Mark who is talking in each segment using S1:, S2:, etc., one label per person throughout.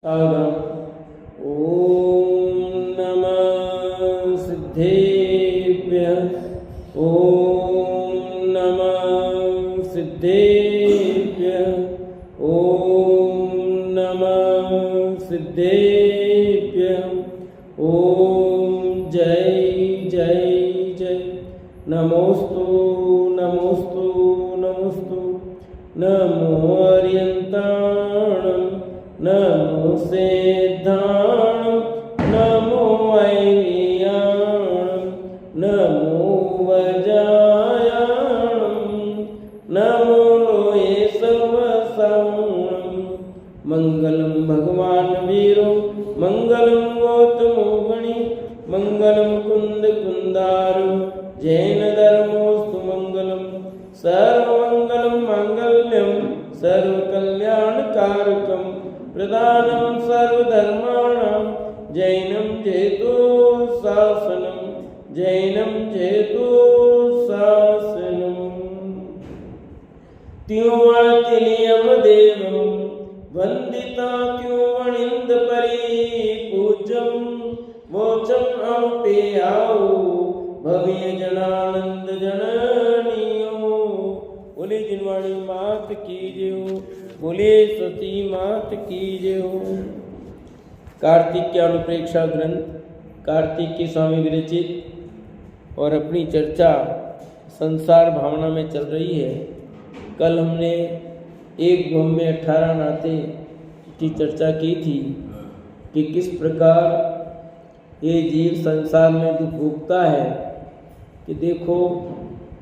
S1: ॐ नमः सिद्धेभ्यः। ॐ नमः सिद्धेभ्यः। ॐ नमः सिद्धेभ्यः। ॐ जय जय जय। नमोस्तु नमोस्तु नमोस्तु। नमो अर्यन्ताणं नमो सिद्धाणं नमो ऐर्याणं नमो वज्रायाणं नमो लोये सर्वसावणं। मंगलम भगवान वीरो मंगलम गौतमो गणि मंगलम कुंद कुंदारो जैन धर्मोस्तु मंगलम। सर्वमंगलम मांगल्यम सर्वकल्याणकारकम प्रदानं सर्वधर्माणां जैनं जयतु शासनं जैनं जयतु शासनम्। त्योवणतिलयं देवं वन्दिता त्योवणिन्द परिपूज्यं वोचं अवपेयाओ भव्य जनानंद जननियो। बोले जिनवाणी मात की जय। बोले सती मात की जय। कार्तिक के अनुप्रेक्षा ग्रंथ कार्तिक के स्वामी विरचित और अपनी चर्चा संसार भावना में चल रही है। कल हमने एक भव में 18 नाते की चर्चा की थी कि किस प्रकार ये जीव संसार में दुख भोगता है। कि देखो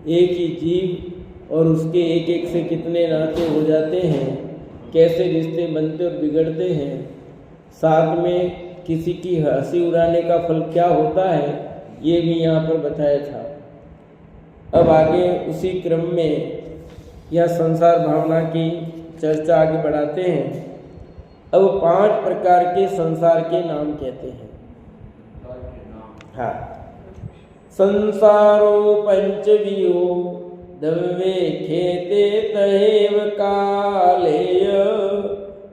S1: एक ही जीव और उसके एक एक से कितने नाते हो जाते हैं, कैसे रिश्ते बनते और बिगड़ते हैं। साथ में किसी की हंसी उड़ाने का फल क्या होता है ये भी यहाँ पर बताया था। अब आगे उसी क्रम में यह संसार भावना की चर्चा आगे बढ़ाते हैं। अब 5 प्रकार के संसार के नाम कहते हैं। हाँ, संसारो पंचवियो दवे खेते तहेव कालेय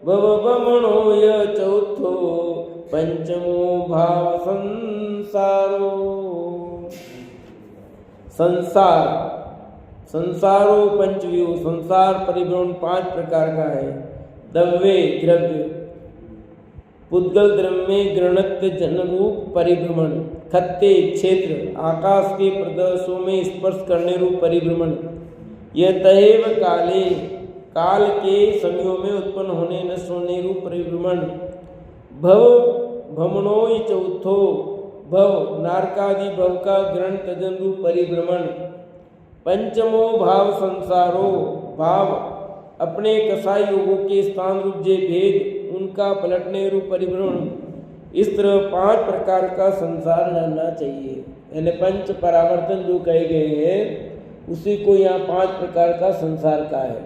S1: भवभमणोय चौथो पंचमो भाव संसारो। संसार संसारो पंचवियो संसार परिभ्रमण 5 प्रकार का है। दव्य द्रव्य पुद्गल द्रव्य में गृणत्व जनरूप परिभ्रमण। खत्ते क्षेत्र आकाश के प्रदेशों में स्पर्श करने रूप परिभ्रमण। यह तहेव काले काल के समयों में उत्पन्न होने नष्ट होने रूप परिभ्रमण। भव भमणोय चौथो भव नारकादि भव का ग्रहण तजन रूप परिभ्रमण। पंचमो भाव संसारो भाव अपने कसाई योगों के स्थान रूप जे भेद उनका पलटने रूप परिभ्रमण। इस तरह 5 प्रकार का संसार जानना चाहिए। यानी पंच परावर्तन जो कहे गए हैं उसी को यहाँ 5 प्रकार का संसार का है।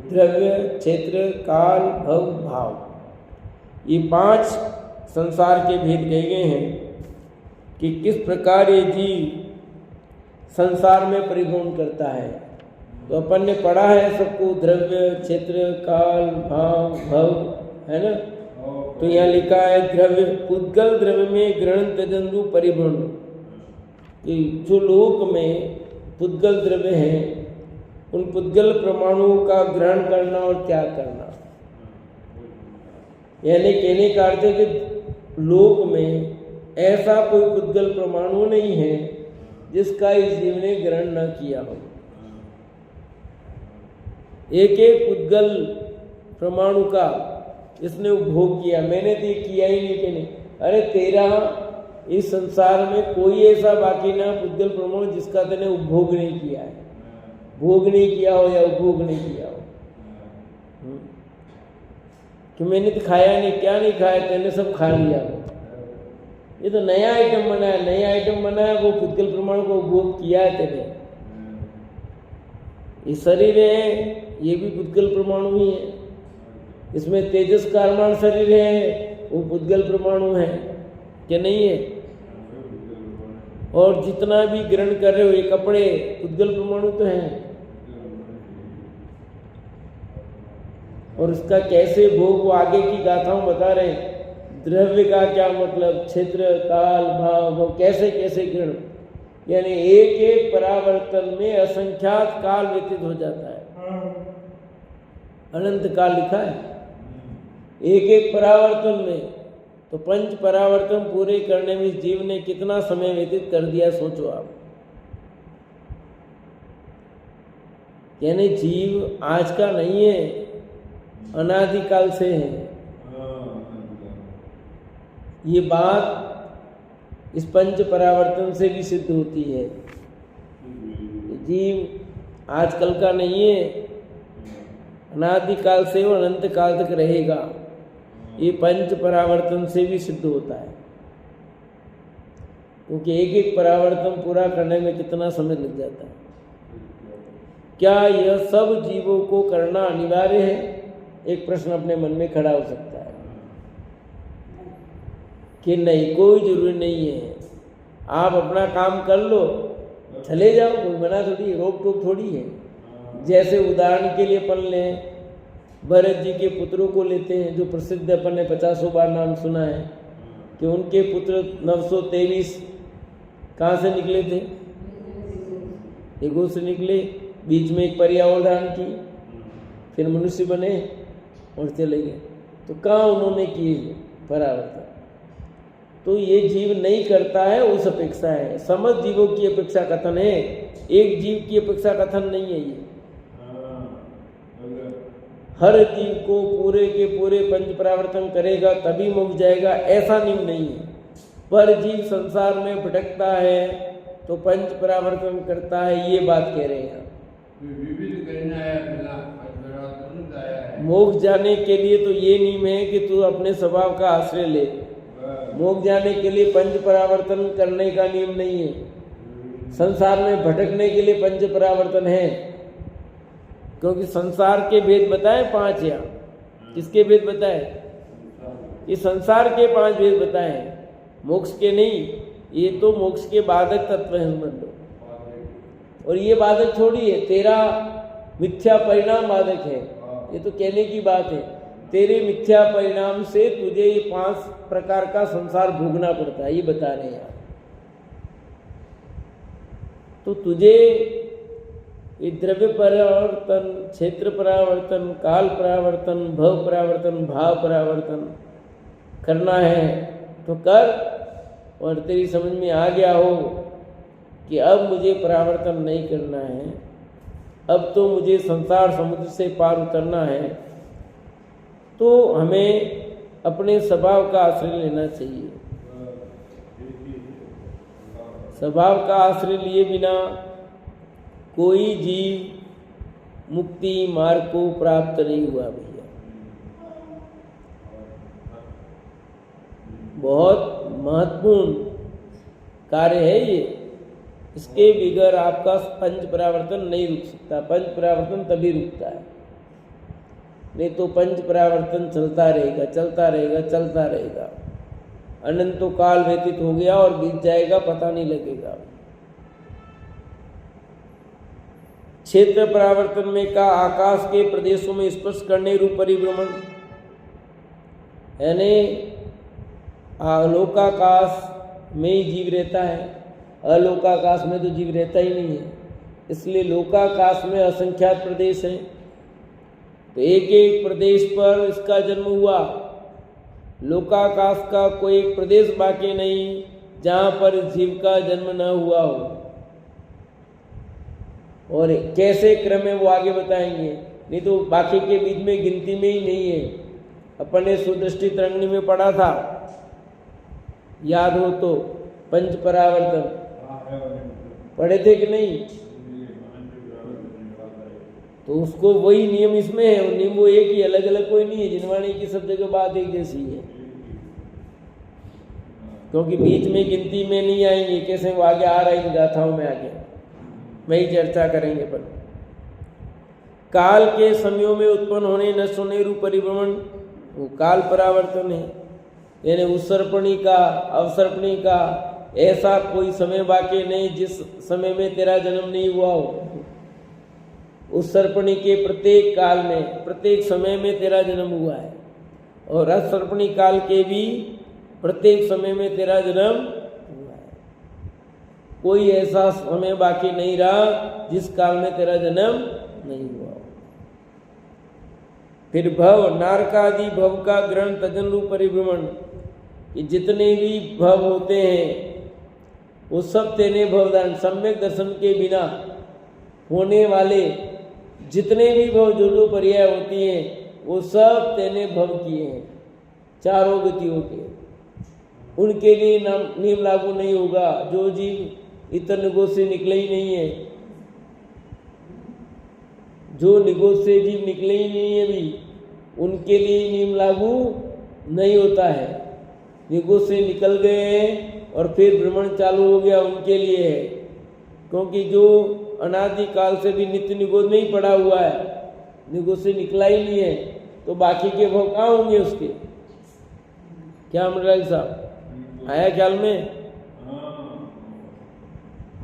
S1: द्रव्य क्षेत्र काल भव भाव ये 5 संसार के भेद कहे गए हैं कि किस प्रकार ये जीव संसार में परिभ्रमण करता है। तो अपन ने पढ़ा है सबको द्रव्य क्षेत्र काल भाव भव है ना। तो यहाँ लिखा है द्रव्य पुद्गल द्रव्य में ग्रहण तजन रूप परिभ्रमण। जो लोक में पुद्गल द्रव्य हैं उन पुद्गल परमाणुओं का ग्रहण करना और त्याग करना। यानी कहने का अर्थ है कि लोक में ऐसा कोई पुद्गल परमाणु नहीं है जिसका इस जीव ने ग्रहण न किया हो। एक एक पुद्गल परमाणु का इसने उपभोग किया। मैंने तो ये किया ही नहीं कि नहीं। अरे तेरा इस संसार में कोई ऐसा बाकी ना पुद्गल परमाणु जिसका तेने उपभोग नहीं किया है। भोग नहीं किया हो या उपभोग नहीं किया हो। कि मैंने तो खाया नहीं, क्या नहीं खाया, तेने सब खा लिया हो। ये तो नया आइटम बनाया, नया आइटम बनाया, वो पुद्गल परमाणु को उपभोग किया है तेने। ये शरीर है ये भी पुद्गल परमाणु ही है। इसमें तेजस कारमान शरीर है वो पुद्गल परमाणु है कि नहीं है। और जितना भी ग्रहण कर रहे हो ये कपड़े पुद्गल परमाणु तो हैं। और उसका कैसे भोग वो आगे की गाथाओं बता रहे हैं। द्रव्य का क्या मतलब, क्षेत्र काल भाव वो कैसे कैसे ग्रहण, यानी एक एक परावर्तन में असंख्यात काल व्यतीत हो जाता है। अनंत काल लिखा है एक एक परावर्तन में। तो पंच परावर्तन पूरे करने में इस जीव ने कितना समय व्यतीत कर दिया, सोचो आप। यानी जीव आज का नहीं है, अनादिकाल से है। ये बात इस पंच परावर्तन से भी सिद्ध होती है। जीव आजकल का नहीं है, अनादिकाल से और अनंत काल तक रहेगा। ये पंच परावर्तन से भी सिद्ध होता है, क्योंकि एक एक परावर्तन पूरा करने में कितना समय लग जाता है। क्या यह सब जीवों को करना अनिवार्य है? एक प्रश्न अपने मन में खड़ा हो सकता है कि नहीं, कोई जरूरी नहीं है, आप अपना काम कर लो, चले जाओ, कोई मना थोड़ी, रोक टोक थोड़ी है। जैसे उदाहरण के लिए अपन लें, भरत जी के पुत्रों को लेते हैं, जो प्रसिद्ध अपन ने 50 बार नाम सुना है कि उनके पुत्र 923 कहाँ से निकले थे? एगो से निकले, बीच में एक पर्यावरण धारण की, फिर मनुष्य बने और चले गए। तो कहाँ उन्होंने किए परावर्तन? तो ये जीव नहीं करता है, उस अपेक्षा है। समस्त जीवों की अपेक्षा कथन है, एक जीव की अपेक्षा कथन नहीं है। ये हर जीव को पूरे के पूरे पंच परावर्तन करेगा तभी मुक्त जाएगा, ऐसा नियम नहीं है। पर जीव संसार में भटकता है तो पंच परावर्तन करता है, ये बात कह रहे हैं। मोक्ष जाने के लिए तो ये नियम है कि तू अपने स्वभाव का आश्रय ले। मोक्ष जाने के लिए पंच परावर्तन करने का नियम नहीं है। संसार में भटकने के लिए पंच परावर्तन है, क्योंकि संसार के भेद बताए 5। यहाँ किसके भेद बताए? ये संसार के 5 भेद बताए, मोक्ष के नहीं। ये तो मोक्ष के बाधक तत्व हैं समझ लो। और ये बाधक थोड़ी है, तेरा मिथ्या परिणाम बाधक है। ये तो कहने की बात है, तेरे मिथ्या परिणाम से तुझे ये 5 प्रकार का संसार भोगना पड़ता है, ये बता रहे हैं। तो तुझे ये द्रव्य परावर्तन, क्षेत्र परावर्तन, काल परावर्तन, भव परावर्तन, भाव परावर्तन करना है तो कर। और तेरी समझ में आ गया हो कि अब मुझे परावर्तन नहीं करना है, अब तो मुझे संसार समुद्र से पार उतरना है, तो हमें अपने स्वभाव का आश्रय लेना चाहिए। स्वभाव का आश्रय लिए बिना कोई जीव मुक्ति मार्ग को प्राप्त नहीं हुआ भैया। बहुत महत्वपूर्ण कार्य है ये। इसके बगैर आपका पंच परावर्तन नहीं रुक सकता। पंच परावर्तन तभी रुकता है, नहीं तो पंच परावर्तन चलता रहेगा, चलता रहेगा, चलता रहेगा। अनंतो काल व्यतीत हो गया और बीत जाएगा, पता नहीं लगेगा। क्षेत्र परावर्तन में का आकाश के प्रदेशों में स्पर्श करने रूप परिभ्रमण, यानी लोकाकाश में ही जीव रहता है, अलोकाकाश में तो जीव रहता ही नहीं है। इसलिए लोकाकाश में असंख्यात प्रदेश हैं, तो एक एक प्रदेश पर इसका जन्म हुआ। लोकाकाश का कोई एक प्रदेश बाकी नहीं जहाँ पर जीव का जन्म न हुआ हो। और कैसे क्रम है वो आगे बताएंगे, नहीं तो बाकी के बीच में गिनती में ही नहीं है। अपन ने सुदृष्टि तरंगिणी में पढ़ा था, याद हो तो, पंच परावर्तन पढ़े थे कि नहीं? तो उसको वही नियम इसमें है, नियम वो एक ही, अलग अलग कोई नहीं है। जिनवाणी की सब जगह बात एक जैसी है, क्योंकि बीच में गिनती में नहीं आएंगे। कैसे वो आगे आ रहा है इन गाथाओं में, आगे वही चर्चा करेंगे। पर काल के समयों में उत्पन्न होने नष्ट होने रूप परिभ्रमण वो काल परावर्तन है, यानी उत्सर्पणी का, अवसर्पणी का ऐसा कोई समय बाकी नहीं जिस समय में तेरा जन्म नहीं हुआ हो। उस सर्पणी के प्रत्येक काल में, प्रत्येक समय में तेरा जन्म हुआ है, और असर्पणी काल के भी प्रत्येक समय में तेरा जन्म हुआ है। कोई ऐसा समय बाकी नहीं रहा जिस काल में तेरा जन्म नहीं हुआ। फिर भव, नारकादि भव का ग्रहण तजन रूप परिभ्रमण, कि जितने भी भव होते हैं वो सब तेने भवदान, सम्यक दर्शन के बिना होने वाले जितने भी भव, जो जो पर्याय होती हैं वो सब तेने भव किए हैं, चारों गतियों के। उनके लिए नियम लागू नहीं होगा। जो जीव इतर निगोद से निकले ही नहीं है, जो निगोद से जीव निकले ही नहीं है भी, उनके लिए नियम लागू नहीं होता है। निगोद से निकल गए हैं और फिर भ्रमण चालू हो गया, उनके लिए है। क्योंकि जो अनादि काल से भी नित्य निगोद नहीं पड़ा हुआ है, निगोद से निकला ही नहीं है, तो बाकी के भव कहाँ होंगे उसके? क्या अमरलाल साहब आया ख्याल में?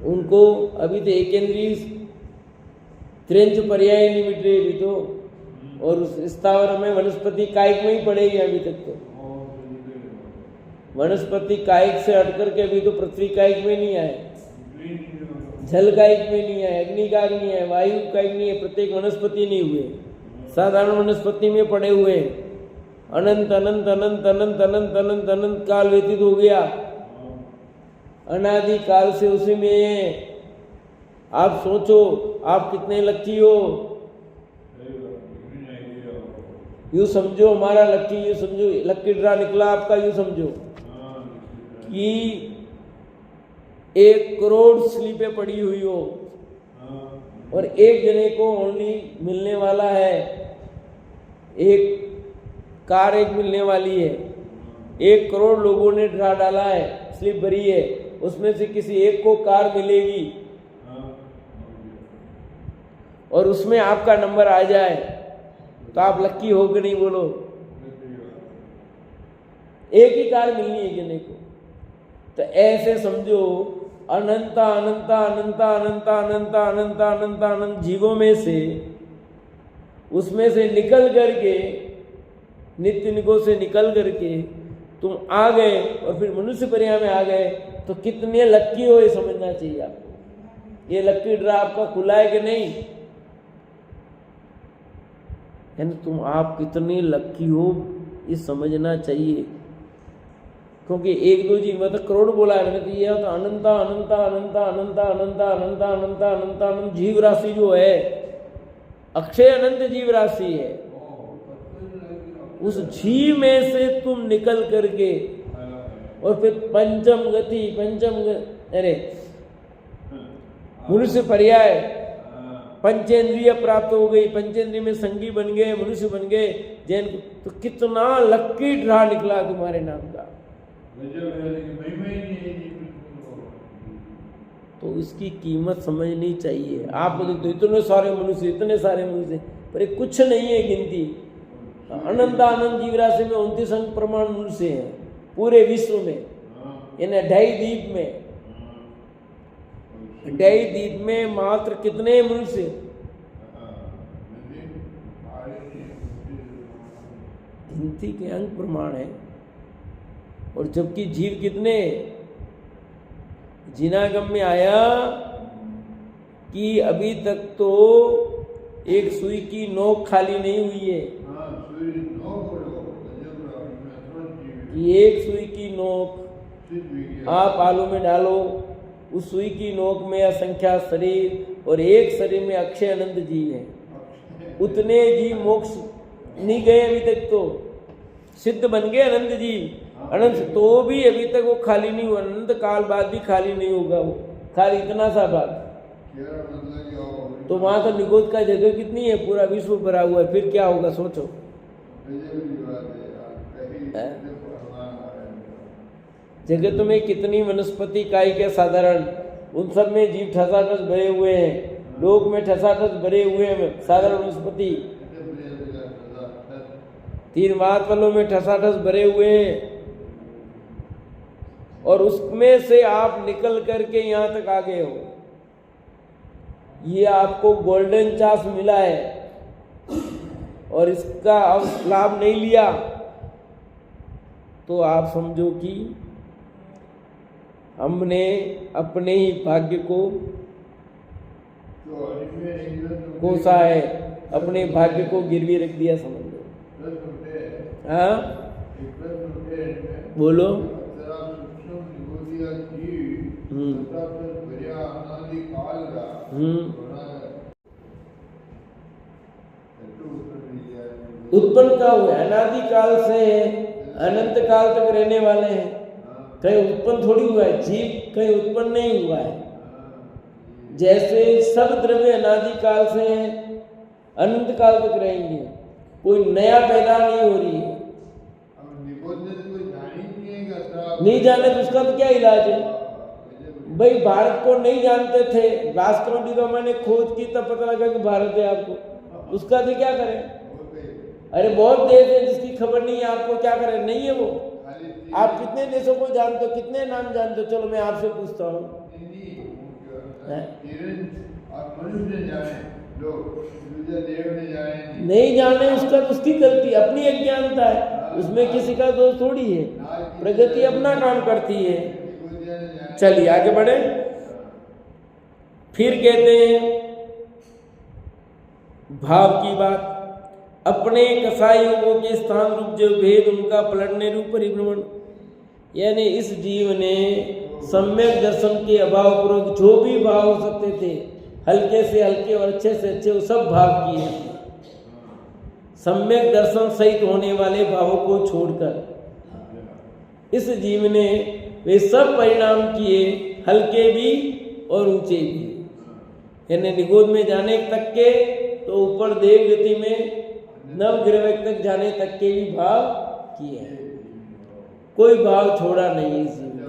S1: उनको अभी तो एकेंद्रीय त्रेंच पर्याय नहीं मिट रही अभी तो, और उस स्थावर में वनस्पति कायिक में ही पड़ेगी अभी तक तो। वनस्पति कायिक से हट करके अभी तो पृथ्वी कायिक में नहीं आए, जल कायिक में नहीं आए, अग्नि कायिक नहीं आए, वायु कायिक नहीं है, प्रत्येक वनस्पति नहीं हुए, साधारण वनस्पति में पड़े हुए। अनंत अनंत अनंत अनंत अनंत अनंत अनंत काल व्यतीत हो गया, अनादि काल से उसी में। आप सोचो आप कितने लक्की हो, यूँ समझो हमारा लक्की, यूँ समझो लक्की ड्रा निकला आपका, यूँ समझो कि 1 करोड़ स्लीपें पड़ी हुई हो और एक जने को ओनली मिलने वाला है, एक कार एक मिलने वाली है। 1 करोड़ लोगों ने ड्रा डाला है, स्लिप भरी है, उसमें से किसी एक को कार मिलेगी और उसमें आपका नंबर आ जाए तो आप लक्की हो कि नहीं बोलो? एक ही कार मिलनी है जने को। तो ऐसे समझो अनंता अनंता अनंता अनंता अनंता अनंता अनंता अनंत जीवों में से, उसमें से निकल करके, नित्य निगोद से निकल करके तुम आ गए और फिर मनुष्य पर्याय में आ गए, तो कितने लक्की हो ये समझना चाहिए आपको। ये लक्की ड्रा आपका खुला है कि नहीं? यानी तुम आप कितने लक्की हो ये समझना चाहिए। क्योंकि 1-2 जीव में तो करोड़ बोला है, तो ये तो अनंता अनंता अनंता अनंता अनंता अनंता अनंता अनंता अनंत जीव राशि जो है, अक्षय अनंत जीव राशि है। उस जीव में से तुम निकल करके और फिर पंचम गति, अरे मनुष्य पर्याय, पंचेंद्रिय प्राप्त हो गई, पंचेंद्रिय में संगी बन गए, मनुष्य बन गए, जैन। तो कितना लक्की ड्रा निकला तुम्हारे नाम का। तो इसकी कीमत समझनी चाहिए। आप बोलते इतने सारे मनुष्य, इतने सारे मनुष्य, पर कुछ नहीं है गिनती। अनंत अनंत जीव राशि में 29 अंक प्रमाण मनुष्य है पूरे विश्व में, यानी 2.5 द्वीप में। 2.5 द्वीप में मात्र कितने मनुष्य? गिनती के अंक प्रमाण है। और जबकि जीव कितने? जिनागम में आया कि अभी तक तो एक सुई की नोक खाली नहीं हुई है। एक सुई की नोक आप आलू में डालो, उस सुई की नोक में असंख्या शरीर, और एक शरीर में अक्षय अनंत जीव है। उतने जीव मोक्ष नहीं गए अभी तक, तो सिद्ध बन गए अनंत जीव अनंत, तो भी अभी तक वो खाली नहीं हुआ। अनंत काल बाद भी खाली नहीं होगा वो, खाली इतना सा भाग। तो वहां तो निगोद का जगह कितनी है, पूरा विश्व भरा हुआ है, फिर क्या होगा सोचो। जगत में कितनी वनस्पति काय के साधारण, उन सब में जीव ठसाठस भरे हुए हैं। लोक में ठसाठस भरे हुए हैं साधारण वनस्पति, 3 महातलों में ठसाठस भरे हुए हैं। और उसमें से आप निकल करके यहाँ तक आ गए हो। ये आपको गोल्डन चांस मिला है और इसका अब लाभ नहीं लिया तो आप समझो कि हमने अपने ही भाग्य को कोसा है, अपने भाग्य को गिरवी रख दिया, समझ लो। हाँ बोलो। उत्पन्न का हुआ अनादि काल से अनंत काल तक रहने वाले हैं। कहीं उत्पन्न थोड़ी हुआ है, जीव कहीं उत्पन्न नहीं हुआ है। जैसे सब द्रव्य अनादि काल से अनंत काल तक रहेंगे, कोई नया पैदा नहीं हो रही है। नहीं जाने तो उसका तो क्या इलाज है भाई? भारत को नहीं जानते थे, राष्ट्रपति का मैंने खोज की तब पता लगा कि भारत है आपको, उसका तो क्या करें? अरे बहुत देश है जिसकी खबर नहीं है, आपको क्या करें? नहीं है वो। आप कितने देशों को जानते हो, कितने नाम जानते हो? चलो मैं आपसे पूछता हूँ। नहीं जाने उसका तो उसकी गलती, अपनी अज्ञानता है, उसमें किसी का दोष थोड़ी है। प्रगति अपना काम करती है। चलिए आगे बढ़े। फिर कहते हैं भाव की बात, अपने कसाई योगों के स्थान रूप जो भेद उनका पलटने रूप परिभ्रमण, यानी इस जीव ने सम्यक दर्शन के अभाव पूर्वक जो भी भाव हो सकते थे, हल्के से हल्के और अच्छे से अच्छे, वो सब भाव किए। सम्यक दर्शन सहित होने वाले भावों को छोड़कर इस जीव ने वे सब परिणाम किए, हल्के भी और ऊंचे भी। यानी निगोद में जाने तक के तो ऊपर देव गति में नवग्रह तक जाने तक के भी भाव किए हैं, कोई भाव छोड़ा नहीं इस जीव ने।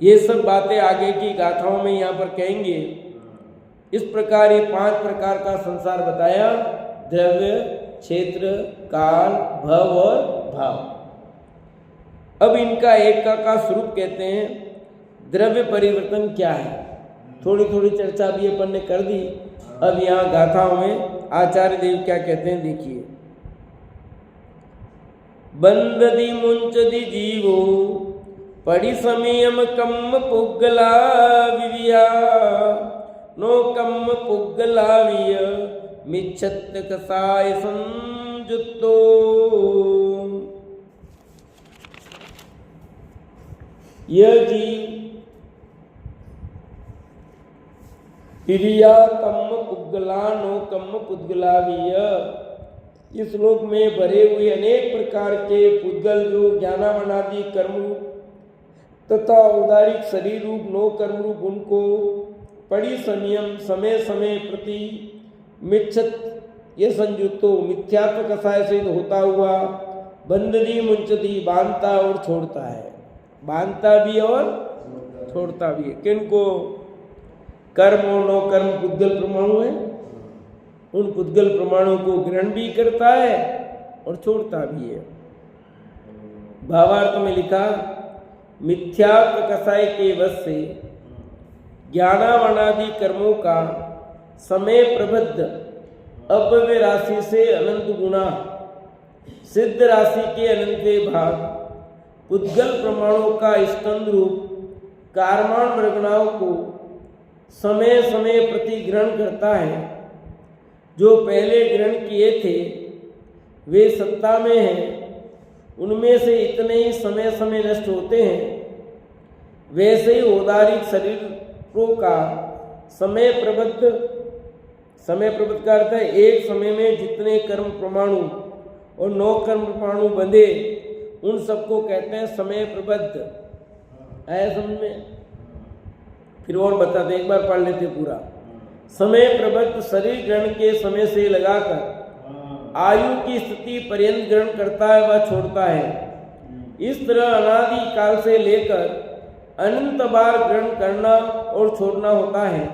S1: ये सब बातें आगे की गाथाओं में यहाँ पर कहेंगे। इस प्रकार ये 5 प्रकार का संसार बताया, द्रव्य, क्षेत्र, काल, भव और भाव। अब इनका एक का स्वरूप कहते हैं। द्रव्य परिवर्तन क्या है, थोड़ी थोड़ी चर्चा भी अपन ने कर दी। अब यहाँ गाथाओं में आचार्य देव क्या कहते हैं देखिए। बंददी मुंचदी जीवो पड़ी समयम कम पुगला विविया नो कम पुगलाविय मिच्छत कसाय संजुतो। यह जीव पिरिया कम पुद्गला नो कम पुद्गलावीय, इस श्लोक में भरे हुए अनेक प्रकार के पुद्गल जो ज्ञानावनादि कर्म रूप तथा औदारिक शरीर रूप नो कर्म रूप उनको पड़ी संयम समय समय प्रति मिच्छत ये संयुक्तो मिथ्यात्व कसाय से होता हुआ बंददी मुंचदी बांधता और छोड़ता है, बांधता भी और छोड़ता भी है। किनको? कर्म और नो कर्म पुद्गल प्रमाणु है, उन पुद्गल प्रमाणों को ग्रहण भी करता है और छोड़ता भी है। भावार्थ में लिखा, मिथ्यात्व कसाय के वश से ज्ञानावनादि कर्मों का समय प्रबद्ध अव्यय राशि से अनंत गुणा सिद्ध राशि के अनंत भाग पुद्गल प्रमाणों का स्कंद रूप कारमान वर्गणाओं को समय समय प्रति ग्रहण करता है। जो पहले ग्रहण किए थे वे सत्ता में हैं, उनमें से इतने ही समय समय नष्ट होते हैं। वैसे ही औदारिक शरीरों का समय प्रबद्ध का अर्थ है एक समय में जितने कर्म प्रमाणु और 9 कर्म प्रमाणु बंधे उन सबको कहते हैं समय प्रबद्ध। आया समझ में? फिर और बताते, एक बार पढ़ लेते पूरा। समय प्रबद्ध शरीर ग्रहण के समय से लगाकर आयु की स्थिति पर्यंत ग्रहण करता है व छोड़ता है। इस तरह अनादि काल से लेकर अनंत बार ग्रहण करना और छोड़ना होता है।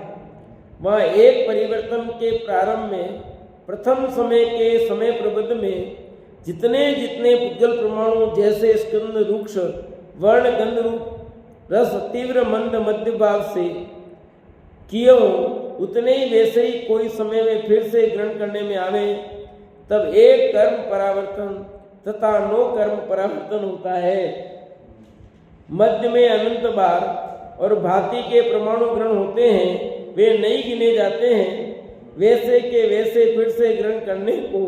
S1: वह एक परिवर्तन के प्रारंभ में प्रथम समय के समय प्रबद्ध में जितने जितने पुद्गल प्रमाणु जैसे स्कंद रुक्ष वर्ण गंध रूप रस तीव्र मंद मध्य भाव से कियो उतने ही वैसे ही कोई समय में फिर से ग्रहण करने में आवे, तब एक कर्म परावर्तन तथा नो कर्म परावर्तन होता है। मध्य में अनंत बार और भांति के परमाणु ग्रहण होते हैं, वे नहीं गिने जाते हैं। वैसे के वैसे फिर से ग्रहण करने को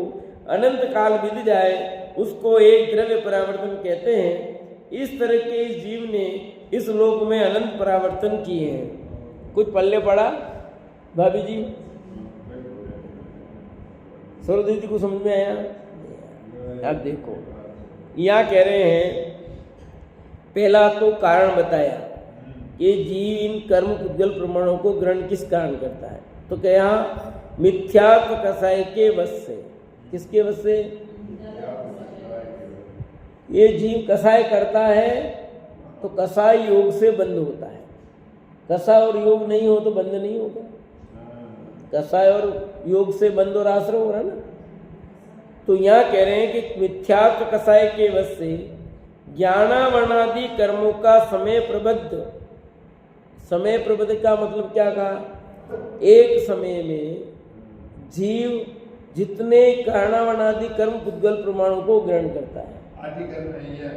S1: अनंत काल बीत जाए, उसको एक द्रव्य परावर्तन कहते हैं। इस तरह के इस जीव ने इस लोक में अनंत परावर्तन किए हैं। कुछ पल्ले पड़ा भाभी जी? सरोज जी को समझ में आया? अब देखो यहाँ कह रहे हैं, पहला तो कारण बताया कि जीव इन कर्म पुद्गल प्रमाणों को ग्रहण किस कारण करता है। तो क्या यहाँ मिथ्यात्व कसाय के वश से, किसके वश से? ये जीव कसाय करता है तो कसाय योग से बंद होता है। कसाय और योग नहीं हो तो बंद नहीं होगा। कसाय और योग से बंद और आश्रय हो रहा है ना। तो यहाँ कह रहे हैं कि मिथ्यात्व कसाय के वश से ज्ञानावरणादि कर्मों का समय प्रबद्ध, समय प्रबद्ध का मतलब क्या कहा? एक समय में जीव जितने कारणावरणादि कर्म पुद्गल प्रमाणों को ग्रहण करता है।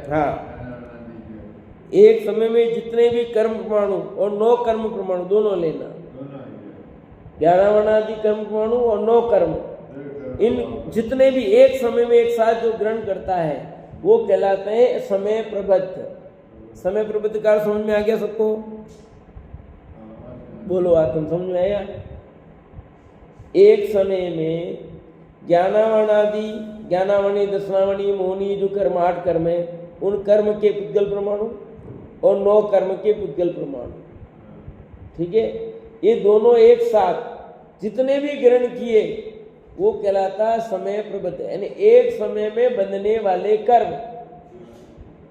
S1: हाँ, एक समय में जितने भी कर्म परमाणु और नो कर्म परमाणु दोनों लेना, ज्ञानावरणादि कर्म परमाणु और नो कर्म, इन जितने भी एक समय में एक साथ जो ग्रहण करता है वो कहलाते हैं समय प्रबद्ध। समय प्रबद्ध का समझ में आ गया सबको? बोलो तुम समझ में आया? एक समय में ज्ञानावरणादि, ज्ञानावरणी, दर्शनावरणी, मोहनी जो कर्म 8 कर्म है, उन कर्म के पुद्गल प्रमाणु और 9 कर्म के पुद्गल प्रमाणु, ठीक है, ये दोनों एक साथ जितने भी ग्रहण किए वो कहलाता है समय प्रबद्ध। यानी एक समय में बंधने वाले कर्म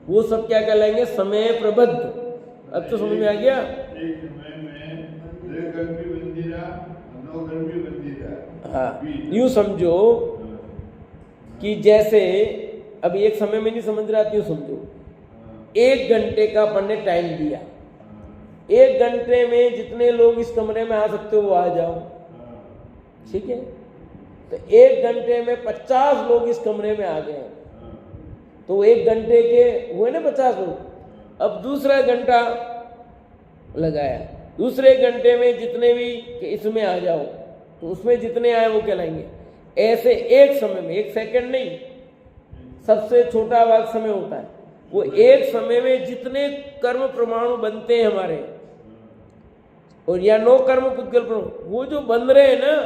S1: वो सब क्या कहलाएंगे? समय प्रबद्ध। अब तो समझ में आ गया?
S2: एक समय में 2 कर्म भी बंधी रहा, 9 कर्म भी बंधी रहा।
S1: हाँ, यूं समझो कि जैसे अब एक समय में नहीं समझ रहा, यूं समझो 1 घंटे का अपन ने टाइम दिया। 1 घंटे में जितने लोग इस कमरे में आ सकते हो वो आ जाओ, ठीक है। तो 1 घंटे में 50 लोग इस कमरे में आ गए, तो 1 घंटे के हुए ना 50 लोग। अब दूसरा घंटा लगाया, दूसरे घंटे में जितने भी इसमें आ जाओ, तो उसमें जितने आए वो कहलाएंगे। ऐसे एक समय में, 1 सेकंड नहीं, सबसे छोटा वाला समय होता है, वो एक समय में जितने कर्म परमाणु बनते हैं हमारे, और या 9 कर्म पुद्गल परमाणु, वो जो बन रहे हैं ना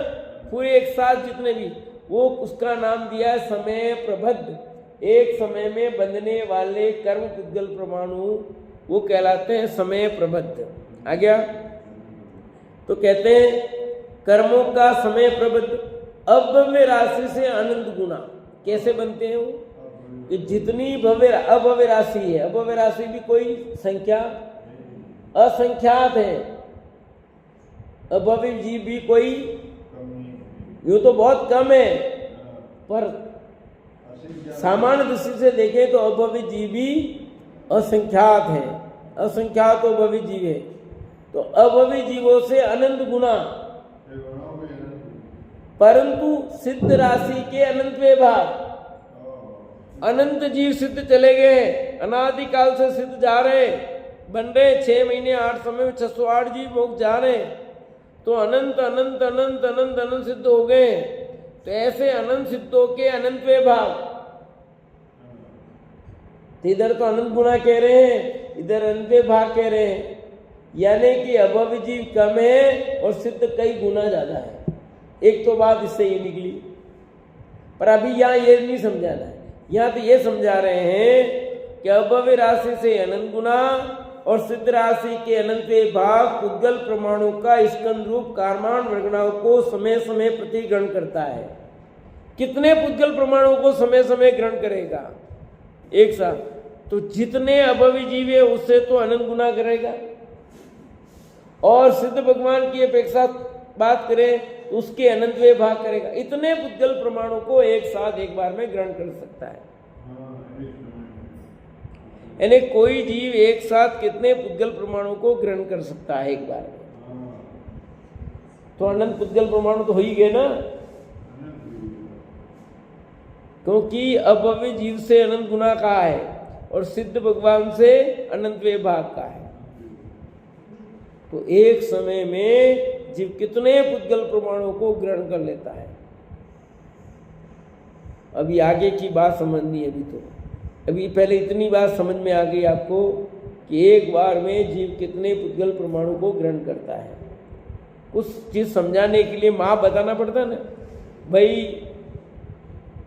S1: पूरे एक साथ जितने भी, वो उसका नाम दिया है समय प्रबद्ध। एक समय में बंधने वाले कर्म पुद्गल परमाणु वो कहलाते हैं समय प्रबद्ध। आ गया? तो कहते हैं कर्मों का समय प्रबद्ध अभव्य राशि से अनंत गुना। कैसे बनते हैं वो? कि जितनी अभव्य राशि है, अभव्य राशि भी कोई संख्या असंख्यात है, अभव्य जीव भी कोई यूं तो बहुत कम है, पर सामान्य दृष्टि से देखें तो अभव्य जीव भी असंख्यात है, असंख्यात अभव्य जीव है। तो अभव्य जीवों से अनंत गुना, परंतु सिद्ध राशि के अनंत भाग। अनंत जीव सिद्ध चले गए, अनादिकाल से सिद्ध जा रहे, बन रहे 6 महीने 8 समय में 608 जीव लोग जा रहे, तो अनंत अनंत अनंत अनंत अनंत सिद्ध हो गए। तो ऐसे अनंत सिद्धों के अनंत भाग, इधर तो अनंत गुना कह रहे हैं, इधर अनंत भाग कह रहे हैं, यानी कि अभव्य जीव कम है और सिद्ध कई गुना ज्यादा है। एक तो बात इससे ये निकली, पर अभी यहाँ ये नहीं समझाना है। यहाँ तो ये समझा रहे हैं कि अभव्य राशि से अनंत गुना और सिद्ध राशि के अनंत भाग पुद्गल प्रमाणों का स्कंद रूप कारमान वर्गणाओं को समय समय प्रति ग्रहण करता है। कितने पुद्गल प्रमाणों को समय समय ग्रहण करेगा? एक साथ। तो जितने अभव्य जीव है उससे तो अनंत गुना करेगा, और सिद्ध भगवान की अपेक्षा बात करें तो उसके अनंत भाग करेगा। इतने पुद्गल प्रमाणों को एक साथ एक बार में ग्रहण कर सकता है। यानी कोई जीव एक साथ कितने पुद्गल प्रमाणों को ग्रहण कर सकता है एक बार में? तो अनंत पुद्गल परमाणु तो हो ही गए ना, क्योंकि अभव्य जीव से अनंत गुना का है और सिद्ध भगवान से अनंत विभाग का है। तो एक समय में जीव कितने पुद्गल प्रमाणों को ग्रहण कर लेता है। अभी आगे की बात समझनी है। अभी पहले इतनी बात समझ में आ गई आपको कि एक बार में जीव कितने पुद्गल प्रमाणों को ग्रहण करता है। कुछ चीज समझाने के लिए माप बताना पड़ता है ना, भाई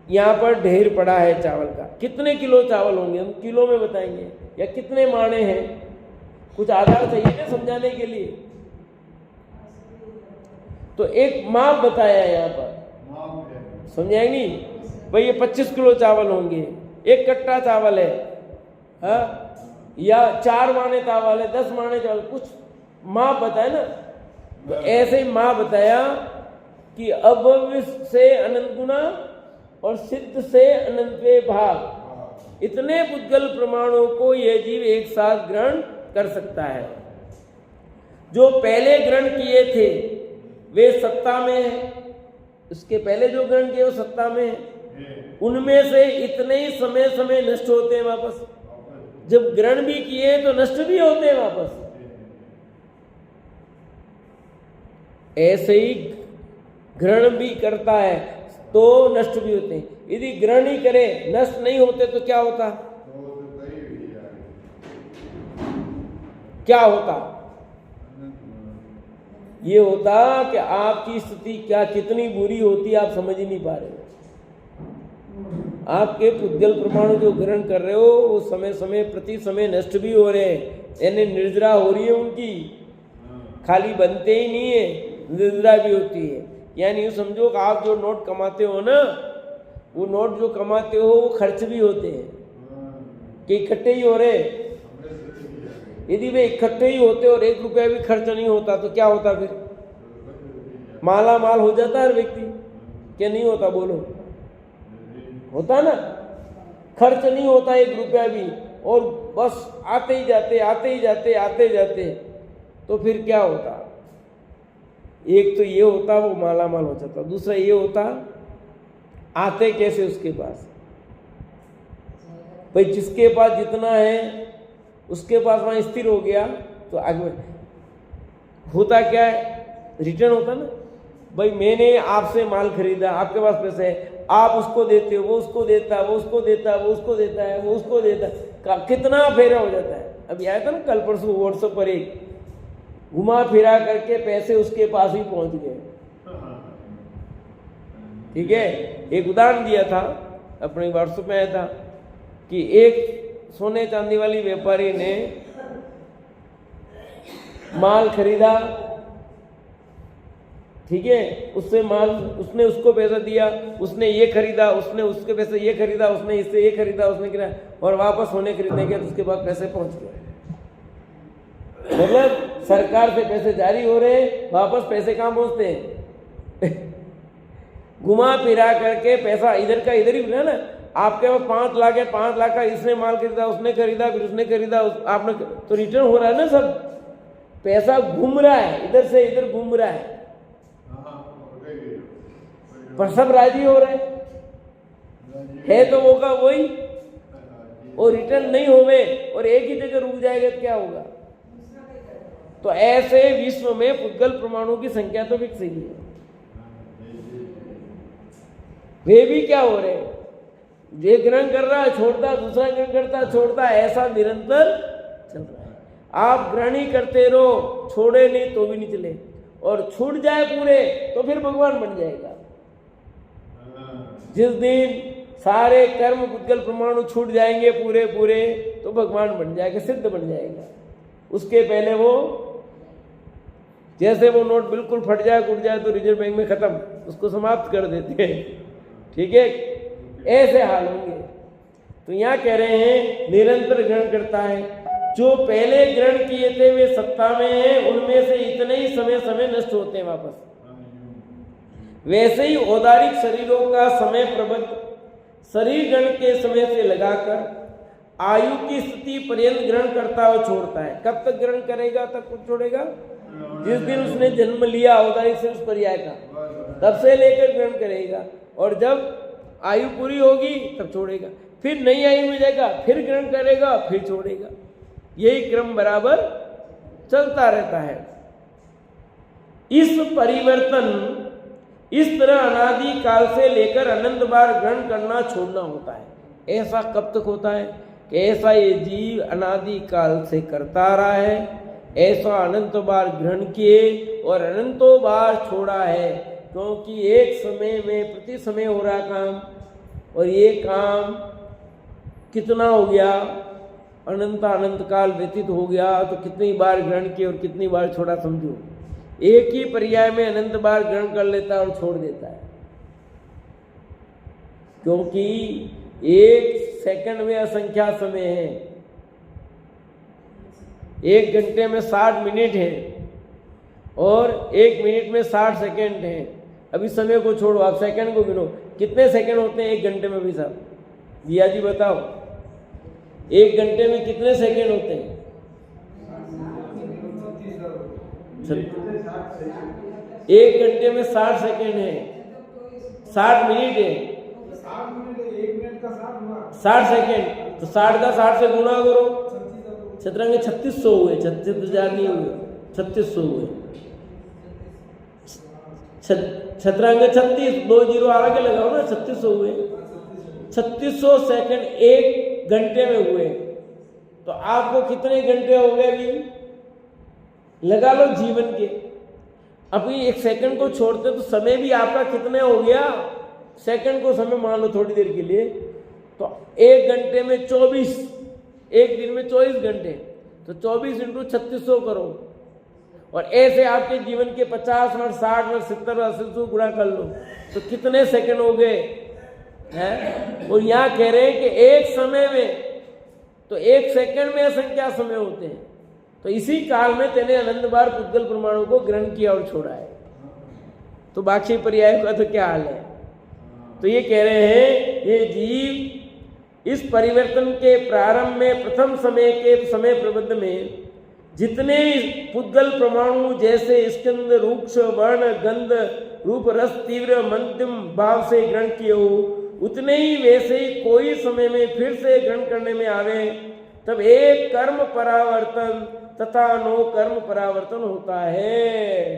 S1: यहाँ पर ढेर पड़ा है चावल का, कितने किलो चावल होंगे, हम किलो में बताएंगे, या कितने माणे हैं, कुछ आधार चाहिए ना समझाने के लिए। तो एक माप बताया यहाँ पर, समझाएंगी भाई ये 25 किलो चावल होंगे, एक कट्टा चावल है, हाँ, या 4 माणे चावल है, 10 माणे चावल, कुछ माप बताया ना। तो ऐसे ही माप बताया कि अभव्य से अनंत गुना और सिद्ध से अनंत भाग, इतने पुद्गल प्रमाणों को यह जीव एक साथ ग्रहण कर सकता है। जो पहले ग्रहण किए थे वे सत्ता में है, उसके पहले जो ग्रहण किए वो सत्ता में है, उनमें से इतने ही समय समय नष्ट होते हैं वापस। जब ग्रहण भी किए तो नष्ट भी होते हैं वापस। ऐसे ही ग्रहण भी करता है तो नष्ट भी होते हैं। यदि ग्रहण ही करे नष्ट नहीं होते तो क्या होता, क्या होता? ये होता कि आपकी स्थिति क्या कितनी बुरी होती आप समझ ही नहीं पा रहे हो। आपके पुद्गल प्रमाणु जो ग्रहण कर रहे हो वो समय समय प्रति समय नष्ट भी हो रहे हैं, यानी निर्जरा हो रही है उनकी, खाली बनते ही नहीं है, निर्जरा भी होती है। यानी यूँ समझो कि आप जो नोट कमाते हो ना, वो नोट जो कमाते हो वो खर्च भी होते हैं कि इकट्ठे ही हो रहे। यदि वे इकट्ठे ही होते और 1 रुपया भी खर्च नहीं होता तो क्या होता? फिर माला माल हो जाता हर व्यक्ति, क्या नहीं होता? बोलो, होता ना। खर्च नहीं होता 1 रुपया भी, और बस आते ही जाते आते ही जाते आते जाते, तो फिर क्या होता? एक तो ये होता वो माला माल हो जाता, दूसरा ये होता आते कैसे उसके पास? भाई जिसके पास जितना है उसके पास वहां स्थिर हो गया तो आगे होता क्या है? रिटर्न होता ना। भाई मैंने आपसे माल खरीदा, आपके पास पैसे है, आप उसको देते हो, वो उसको देता है, वो उसको देता है, वो उसको देता है, वो उसको देता है, कितना फेरा हो जाता है। अभी आया था ना कल परसों व्हाट्सएप पर, एक घुमा फिरा करके पैसे उसके पास ही पहुंच गए। ठीक है, एक उदाहरण दिया था अपने व्हाट्सएप में, आया था कि एक सोने चांदी वाली व्यापारी ने माल खरीदा, ठीक है, उससे माल, उसने उसको पैसा दिया, उसने ये खरीदा, उसने उसके पैसे ये खरीदा, उसने इससे ये खरीदा, उसने खरीदा, और वापस सोने खरीदने के तो उसके बाद पैसे पहुंच गए। मतलब सरकार से पैसे जारी हो रहे हैं, वापस पैसे कहाँ पहुंचते हैं? घुमा फिरा करके पैसा इधर का इधर ही ना। आपके पास 5 लाख है, 5 लाख का इसने माल खरीदा, उसने खरीदा, फिर उसने खरीदा, आपने, तो रिटर्न हो रहा है ना। सब पैसा घूम रहा है, इधर से इधर घूम रहा है, पर सब राजी हो रहे है तो वो का वही, और रिटर्न नहीं होवे और एक ही जगह रुक जाएगा तो क्या होगा? तो ऐसे विश्व में पुद्गल परमाणु की संख्या तो फिक्स ही है। वे भी क्या हो रहे हैं? ये ग्रहण कर रहा है छोड़ता, दूसरा ग्रहण करता है छोड़ता, ऐसा निरंतर चल रहा है। आप ग्रहण ही करते रहो, छोड़े नहीं तो भी नहीं चले, और छूट जाए पूरे तो फिर भगवान बन जाएगा। जिस दिन सारे कर्म पुद्गल परमाणु छूट जाएंगे पूरे पूरे तो भगवान बन जाएगा, सिद्ध बन जाएगा। उसके पहले वो, जैसे वो नोट बिल्कुल फट जाए कूट जाए तो रिजर्व बैंक में खत्म, उसको समाप्त कर देते हैं। ठीक है, ऐसे हाल होंगे। तो यहाँ कह रहे हैं निरंतर ग्रहण करता है। जो पहले ग्रहण किए थे वे सत्ता में हैं, उनमें से इतने ही समय समय नष्ट होते हैं वापस। वैसे ही औदारिक शरीरों का समय प्रबद्ध शरीर ग्रहण के समय से लगाकर आयु की स्थिति पर्यंत ग्रहण करता और छोड़ता है। कब तक ग्रहण करेगा तब कुछ छोड़ेगा? जिस दिन उसने जन्म लिया होता है सिर्फ उस पर्याय का, तब से लेकर ग्रहण करेगा, और जब आयु पूरी होगी तब छोड़ेगा, फिर नई आयु में जाएगा, फिर ग्रहण करेगा, फिर छोड़ेगा। यही क्रम बराबर चलता रहता है। इस परिवर्तन इस तरह अनादि काल से लेकर अनंत बार ग्रहण करना छोड़ना होता है। ऐसा कब तक होता है कि ऐसा ये जीव अनादि काल से करता आ रहा है, ऐसा अनंत बार ग्रहण किए और अनंतों बार छोड़ा है, क्योंकि एक समय में प्रति समय हो रहा काम, और ये काम कितना हो गया, अनंत काल व्यतीत हो गया, तो कितनी बार ग्रहण किए और कितनी बार छोड़ा समझो। एक ही पर्याय में अनंत बार ग्रहण कर लेता है और छोड़ देता है, क्योंकि एक सेकंड में असंख्या समय है, एक घंटे में 60 मिनट है और एक मिनट में 60 सेकंड है। अभी समय को छोड़ो, आप सेकंड को गिनो, कितने सेकंड होते हैं एक घंटे में? भी साहब दिया जी बताओ, एक घंटे में कितने सेकंड होते हैं? एक घंटे में 60 सेकंड है, 60 मिनट है, 60 सेकंड, तो 60 का 60 से गुणा करो, शतरंग 3600 हुए, 36,000 नहीं हुए, 3600 हुए। शतरंग 36, 2 जीरो आगे लगाओ ना, 3600 हुए। 3600 सेकंड एक घंटे में हुए, तो आपको कितने घंटे हो गए अभी? लगा लो जीवन के। अभी एक सेकंड को छोड़ते तो समय भी आपका कितने हो गया? सेकंड को समय मान लो थोड़ी देर के लिए, तो एक घंटे में 24, एक दिन में 24 घंटे, तो 24 इंटू 3600 करो, और ऐसे आपके जीवन के 50 वर्ष, 60 वर्ष, 70 वर्ष, 80 गुणा कर लो, तो कितने सेकंड हो गए हैं? और यहाँ कह रहे हैं कि एक समय में, तो एक सेकंड में असंख्या समय होते हैं, तो इसी काल में तेने अनंत बार पुद्गल परमाणु को ग्रहण किया और छोड़ा है। तो बाकी पर्याय का तो क्या हाल है? तो ये कह रहे हैं, ये जीव इस परिवर्तन के प्रारंभ में प्रथम समय के समय प्रबंध में जितने पुद्गल परमाणु जैसे स्कंद, रूक्ष, वर्ण, गंध, रूप, रस, तीव्र, मध्यम भाव से ग्रहण किए हो, उतने ही वैसे ही कोई समय में फिर से ग्रहण करने में आवे, तब एक कर्म परावर्तन तथा नो कर्म परावर्तन होता है।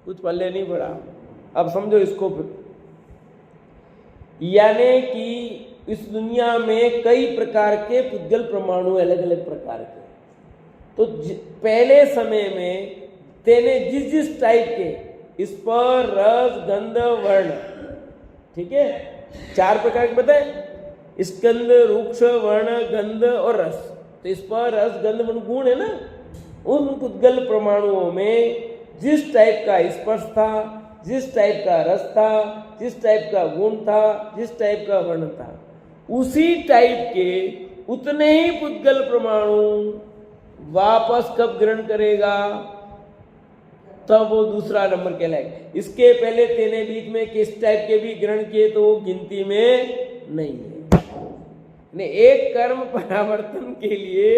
S1: कुछ पल्ले नहीं पड़ा, अब समझो इसको फिर। यानी कि इस दुनिया में कई प्रकार के पुद्गल परमाणु, अलग अलग प्रकार के, तो पहले समय में तेने जिस जिस टाइप के स्पर्श, रस, गंध, वर्ण, ठीक है, 4 प्रकार के बताए, स्कंद, रूक्ष, वर्ण, गंध और रस। तो स्पर्श, रस, गंध, वर्ण गुण है ना। उन पुद्गल परमाणुओं में जिस टाइप का स्पर्श था, जिस टाइप का रस था, जिस टाइप का गुण था, जिस टाइप का वर्ण था, उसी टाइप के उतने ही पुद्गल परमाणु वापस कब ग्रहण करेगा? तब वो दूसरा नंबर कहलाएगा। इसके पहले तेने बीच में किस टाइप के भी ग्रहण किए तो वो गिनती में नहीं है। एक कर्म परावर्तन के लिए,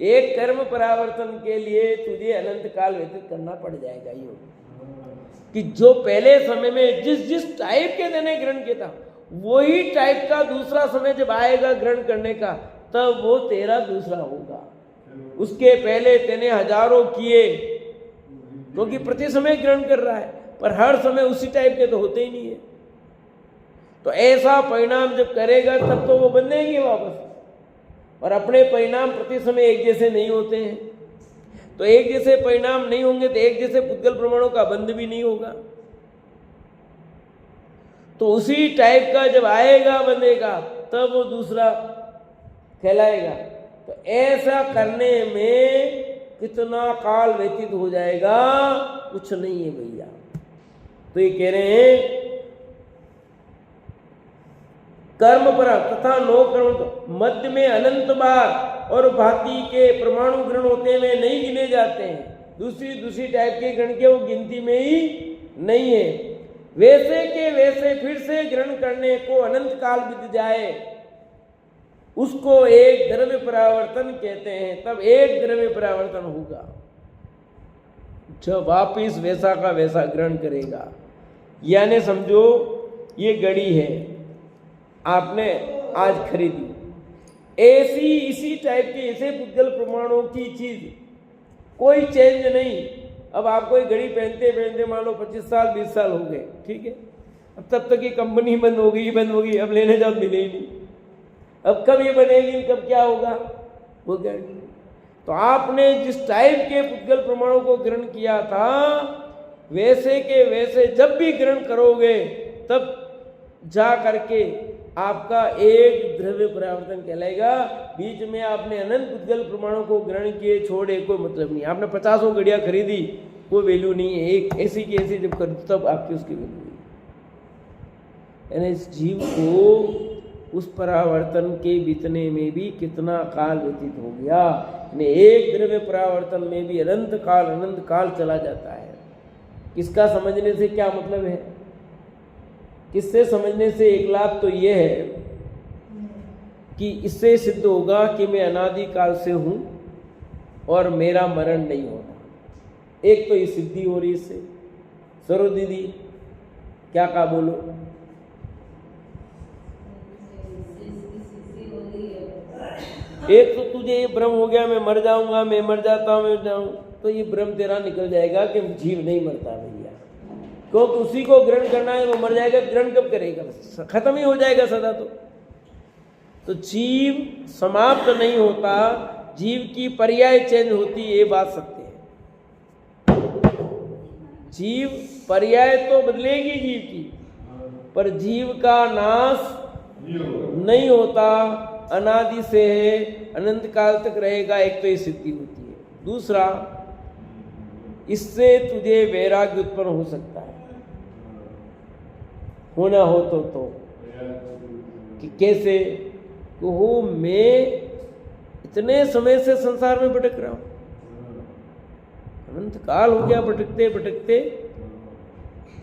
S1: एक कर्म परावर्तन के लिए तुझे अनंत काल व्यतीत करना पड़ जाएगा। यूं कि जो पहले समय में जिस जिस टाइप के तेने ग्रहण किया था, वही टाइप का दूसरा समय जब आएगा ग्रहण करने का, तब वो तेरा दूसरा होगा। उसके पहले तेने हजारों किए, क्योंकि प्रति समय ग्रहण कर रहा है, पर हर समय उसी टाइप के तो होते ही नहीं है। तो ऐसा परिणाम जब करेगा तब तो वो बनेंगे वापस, और अपने परिणाम प्रति समय एक जैसे नहीं होते हैं। तो एक जैसे परिणाम नहीं होंगे तो एक जैसे पुद्गल परमाणु का बंध भी नहीं होगा। तो उसी टाइप का जब आएगा बनेगा तब वो दूसरा कहलाएगा। तो ऐसा करने में कितना काल व्यतीत हो जाएगा, कुछ नहीं है भैया। तो ये कह रहे हैं कर्म पर तथा नो कर्म, मध्य में अनंत बार और भांति के परमाणु ग्रहण होते हुए नहीं गिने जाते हैं। दूसरी टाइप के ग्रहण के वो गिनती में ही नहीं है। वैसे के वैसे फिर से ग्रहण करने को अनंत काल बीत जाए, उसको एक द्रव्य परावर्तन कहते हैं। तब एक द्रव्य परावर्तन होगा। जो वापिस वैसा का वैसा ग्रहण करेगा। यानी समझो ये घड़ी है, आपने आज खरीदी, ऐसी इसी टाइप के ऐसे पुद्गल प्रमाणों की चीज, कोई चेंज नहीं। अब आपको एक घड़ी पहनते पहनते मान लो 25 साल 20 साल हो गए, ठीक है, अब तब तक ये कंपनी बंद हो गई, अब लेने जाओ मिले ही नहीं, अब कब ये बनेगी, कब क्या होगा, वो गारंटी नहीं। तो आपने जिस टाइप के पुद्गल प्रमाणों को ग्रहण किया था, वैसे के वैसे जब भी ग्रहण करोगे तब जा करके आपका एक द्रव्य परावर्तन कहलाएगा। बीच में आपने अनंत पुद्गल प्रमाणों को ग्रहण किए छोड़े कोई मतलब नहीं। आपने 50 घड़ियां खरीदी, कोई वैल्यू नहीं है, एक ऐसी की ऐसी जब कर तब आपकी उसकी वैल्यू है। यानी इस जीव को उस परावर्तन के बीतने में भी कितना काल व्यतीत हो गया। एक द्रव्य परावर्तन में भी अनंत काल चला जाता है। इसका समझने से क्या मतलब है? किससे समझने से एक लाभ तो ये है कि इससे सिद्ध होगा कि मैं अनादि काल से हूं और मेरा मरण नहीं होता। एक तो ये सिद्धि हो रही इससे। सरो दीदी क्या कहा, बोलो। एक तो तुझे ये भ्रम हो गया मैं मर जाऊंगा, मैं मर जाता हूं, मैं जाऊं, तो ये भ्रम तेरा निकल जाएगा कि जीव नहीं मरता भैया, क्योंकि उसी को ग्रहण करना है, वो मर जाएगा, ग्रहण कब करेगा, खत्म ही हो जाएगा सदा। तो जीव समाप्त नहीं होता, जीव की पर्याय चेंज होती है, ये बात सत्य है। जीव पर्याय तो बदलेगी जीव की, पर जीव का नाश नहीं होता, अनादि से है, अनंत काल तक रहेगा। एक तो ये सिद्धि होती है। दूसरा, इससे तुझे वैराग्य उत्पन्न हो सकता है, होना हो तो कि कैसे हो, मैं इतने समय से संसार में भटक रहा हूं, अनंत काल हो गया भटकते भटकते,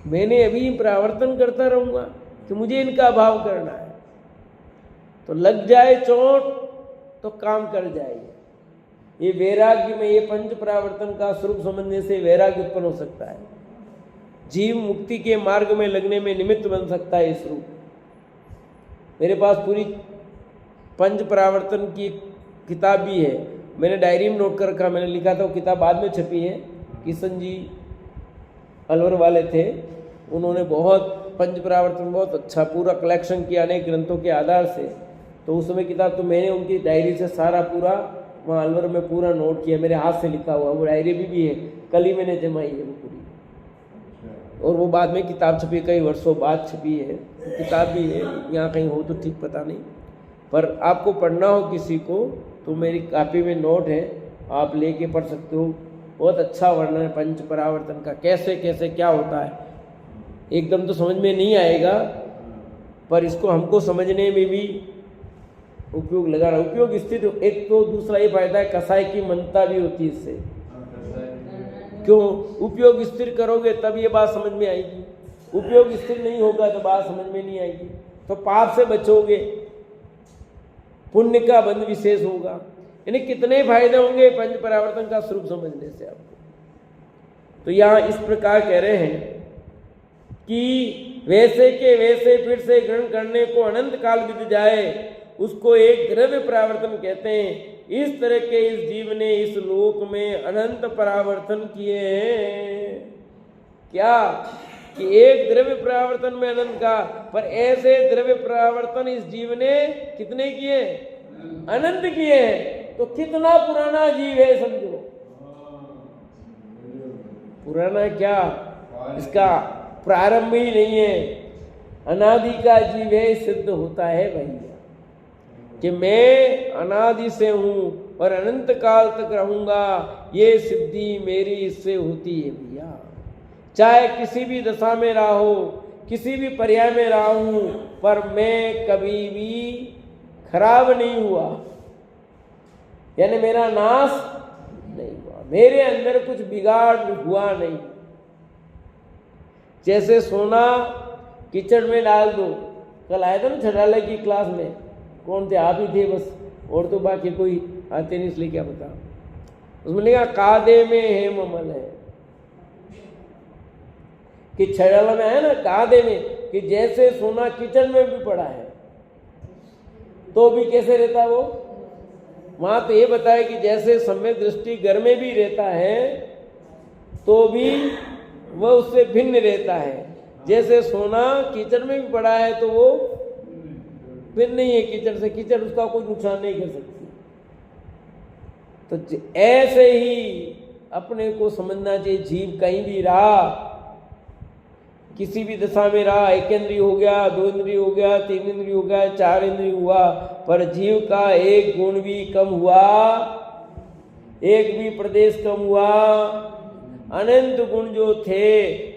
S1: मैंने अभी परावर्तन करता रहूंगा कि मुझे इनका अभाव करना है। तो लग जाए चोट तो काम कर जाएगी। ये वैराग्य में, ये पंच परावर्तन का स्वरूप समझने से वैराग्य उत्पन्न हो सकता है। जीव मुक्ति के मार्ग में लगने में निमित्त बन सकता है इस रूप। मेरे पास पूरी पंच परावर्तन की किताब भी है, मैंने डायरी में नोट कर रखा, मैंने लिखा था, वो किताब बाद में छपी है। किशन जी अलवर वाले थे, उन्होंने बहुत पंच परावर्तन बहुत अच्छा पूरा कलेक्शन किया अनेक ग्रंथों के आधार से। तो उस समय किताब तो मैंने उनकी डायरी से सारा पूरा वहाँ अलवर में पूरा नोट किया, मेरे हाथ से लिखा हुआ, वो डायरी भी है, कल ही मैंने जमाई है वो पूरी। और वो बाद में किताब छपी, कई वर्षों बाद छपी है, तो किताब भी है, यहाँ कहीं हो तो ठीक पता नहीं, पर आपको पढ़ना हो किसी को तो मेरी कॉपी में नोट है, आप लेके पढ़ सकते हो। बहुत अच्छा वर्णन है पंच परावर्तन का, कैसे कैसे क्या होता है। एकदम तो समझ में नहीं आएगा, पर इसको हमको समझने में भी उपयोग लगा रहा, उपयोग स्थित। एक तो दूसरा ये फायदा है, कसाई की मनता भी होती है इससे। क्यों? उपयोग स्थिर करोगे तब ये बात समझ में आएगी, उपयोग स्थिर नहीं होगा तो बात समझ में नहीं आएगी। तो पाप से बचोगे, पुण्य का बंध विशेष होगा, यानी कितने फायदे होंगे पंच परावर्तन का स्वरूप समझने से आपको। तो यहाँ इस प्रकार कह रहे हैं कि वैसे के वैसे फिर से ग्रहण करने को अनंत काल बीत जाए, उसको एक द्रव्य परावर्तन कहते हैं। इस तरह के इस जीव ने इस लोक में अनंत परावर्तन किए हैं। क्या कि एक द्रव्य परावर्तन में अनंत का, पर ऐसे द्रव्य परावर्तन इस जीव ने कितने किए? अनंत किए हैं। तो कितना पुराना जीव है समझो। पुराना क्या, इसका प्रारंभ ही नहीं है, अनादि का जीव है, सिद्ध होता है भैया कि मैं अनादि से हूं और अनंत काल तक रहूंगा। ये सिद्धि मेरी इससे होती है भैया। चाहे किसी भी दशा में रहा हो, किसी भी पर्याय में रहा हूं, पर मैं कभी भी खराब नहीं हुआ, यानी मेरा नाश नहीं हुआ, मेरे अंदर कुछ बिगाड़ हुआ नहीं। जैसे सोना कीचड़ में डाल दो, कल आया था ना छठालय की क्लास में, कौन थे? आप ही थे बस, और तो बाकी कोई आते नहीं, इसलिए क्या बता। उसमें लिखा कादे में हेम अमल है, कि छड़ल में है ना कादे में कि जैसे सोना किचन में भी पड़ा है तो भी कैसे रहता वो। वहां तो ये बताया कि जैसे सम्यक दृष्टि घर में भी रहता है तो भी वह उससे भिन्न रहता है। जैसे सोना किचन में भी पड़ा है तो वो भिन्न नहीं है किचन से, किचन उसका कोई नुकसान नहीं कर सकती। तो ऐसे ही अपने को समझना चाहिए, जीव कहीं भी रहा, किसी भी दशा में रहा, एक इंद्रिय हो गया, दो इंद्रिय हो गया, तीन इंद्रिय हो गया, चार इंद्रिय हुआ, पर जीव का एक गुण भी कम हुआ, एक भी प्रदेश कम हुआ, अनंत गुण जो थे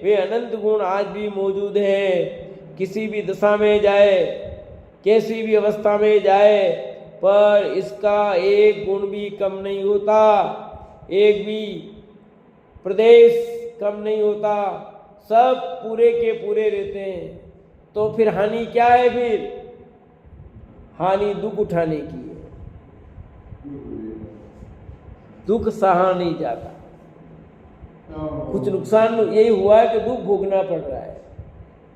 S1: वे अनंत गुण आज भी मौजूद है। किसी भी दशा में जाए, कैसी भी अवस्था में जाए, पर इसका एक गुण भी कम नहीं होता, एक भी प्रदेश कम नहीं होता, सब पूरे के पूरे रहते हैं। तो फिर हानि क्या है? फिर हानि दुख उठाने की है, दुख सहा नहीं जाता। कुछ नुकसान यही हुआ है कि दुख भोगना पड़ रहा है।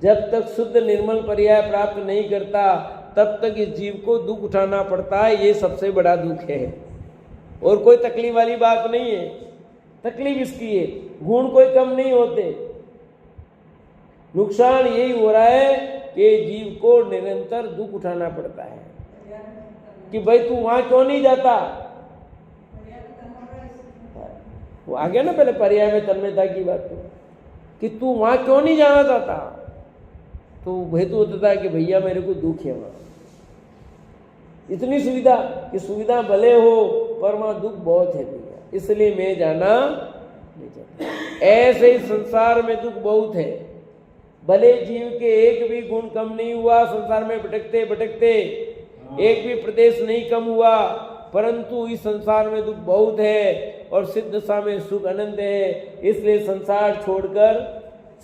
S1: जब तक शुद्ध निर्मल पर्याय प्राप्त नहीं करता तब तक इस जीव को दुख उठाना पड़ता है। ये सबसे बड़ा दुख है और कोई तकलीफ वाली बात नहीं है। तकलीफ इसकी है, गुण कोई कम नहीं होते। नुकसान यही हो रहा है कि जीव को निरंतर दुख उठाना पड़ता है कि भाई तू वहां क्यों नहीं जाता। वो आ गया ना पहले पर्याय में तन्मयता की बात तो, कि तू वहां क्यों नहीं जाना चाहता। तो हेतु होता है कि भैया मेरे को दुख है वहां, इतनी सुविधा कि सुविधा भले हो पर वहां दुख बहुत है भैया, इसलिए मैं जाना नहीं चाहता। ऐसे ही संसार में दुख बहुत है। भले जीव के एक भी गुण कम नहीं हुआ, संसार में भटकते भटकते एक भी प्रदेश नहीं कम हुआ, परंतु इस संसार में दुख बहुत है और सिद्ध दशा में सुख अनंत है। इसलिए संसार छोड़कर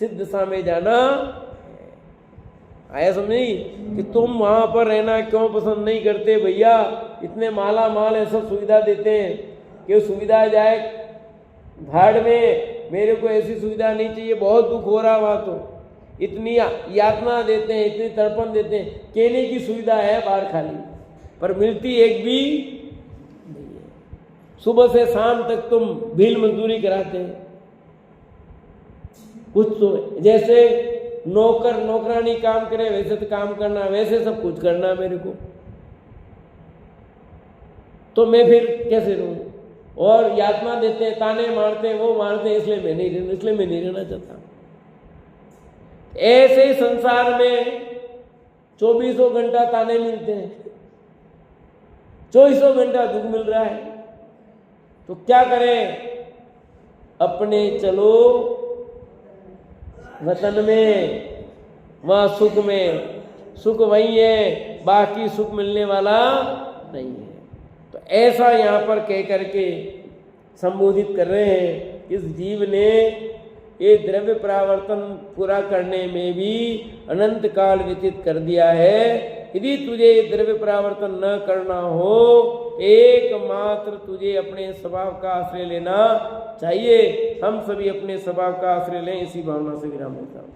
S1: सिद्ध दशा में जाना। आया समझी कि तुम वहां पर रहना क्यों पसंद नहीं करते भैया। इतने माला माल ऐसा सुविधा देते हैं कि सुविधा जाए भाड़ में, मेरे को ऐसी सुविधा नहीं चाहिए, बहुत दुख हो रहा वहां तो। इतनी यातना देते हैं, इतनी तड़पन देते हैं, केने की सुविधा है बाहर खाली, पर मिलती एक भी नहीं है। सुबह से शाम तक तुम भील मजदूरी कराते हैं। कुछ तो जैसे नौकर नौकरानी काम करे वैसे तो काम करना, वैसे सब कुछ करना मेरे को, तो मैं फिर कैसे रहूं। और यातना देते हैं, ताने मारते हैं, वो मारते हैं, इसलिए मैं नहीं रहना चाहता। ऐसे ही संसार में 24 घंटा ताने मिलते हैं, 24 घंटा दुख मिल रहा है। तो क्या करें? अपने चलो वतन में, वहां सुख में, सुख वही है, बाकी सुख मिलने वाला नहीं है। तो ऐसा यहां पर कह करके संबोधित कर रहे हैं। इस जीव ने ये द्रव्य परावर्तन पूरा करने में भी अनंत काल व्यतीत कर दिया है। यदि तुझे द्रव्य परावर्तन न करना हो, एकमात्र तुझे अपने स्वभाव का आश्रय लेना चाहिए। हम सभी अपने स्वभाव का आश्रय लें, इसी भावना से विराम लेता हूं।